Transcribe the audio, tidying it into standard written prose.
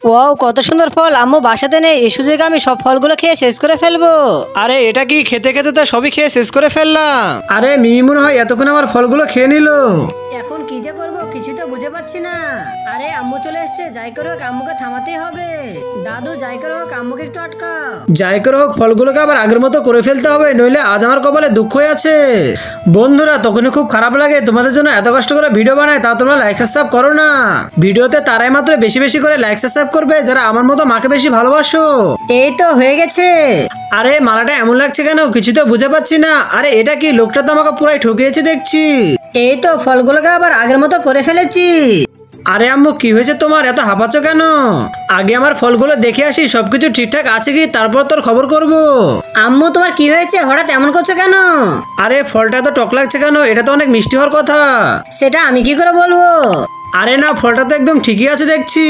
Wow, কত সুন্দর ফল! আম্মু বাসাতে নেই, এই সুযোগে আমি সব ফলগুলো খেয়ে শেষ করে ফেলবো। আরে এটা কি, খেতে খেতে তো সবই খেয়ে শেষ করে ফেললাম। আরে মিমি মনে হয় এতক্ষণ আমার ফলগুলো খেয়ে নিল। এখন কি যে করবো কিছু তো বুঝে পাচ্ছি না। আরে আম্মু চলে এসছে, যাই করে হোক আম্মুকে থামাতেই হবে। দাদু, যাই করে হোক আম্মুকে একটু আটকাও। যাই করে হোক ফলগুলোকে আবার আগের মতো করে ফেলতে হবে, নইলে আজ আমার কপালে দুঃখ হয়ে আছে। বন্ধুরা, তখনই খুব খারাপ লাগে তোমাদের জন্য এত কষ্ট করে ভিডিও বানায়, তাও তোমরা লাইক সাবস্ক্রাইব করো না। ভিডিওতে তারাই মাত্র বেশি বেশি করে লাইক সাবস্ক্রাইব করবে যারা আমার মতো মাকে বেশি ভালোবাসো। এই তো হয়ে গেছে। আরে মালাটা এমন লাগছে কেন, কিছু তো বুঝে পাচ্ছি না। আরে এটা কি, লোকটা তো আমাকে পুরাই ঠকিয়েছে দেখছি। এই তো ফলগুলোকে আবার আগের মতো করে ফেলেছি। আরে আম্মু, কি হয়েছে তোমার, এত হাঁপাচ্ছ কেন? আগে আমার ফলগুলো দেখে আসি সবকিছু ঠিকঠাক আছে কি, তারপর তোর খবর করব। আম্মু, তোমার কি হয়েছে, হঠাৎ এমন করছো কেন? আরে ফলটা তো টক লাগছে কেন, এটা তো অনেক মিষ্টি হওয়ার কথা। সেটা আমি কি করে বলবো? আরে না, ফলটা তো একদম ঠিকই আছে দেখছি।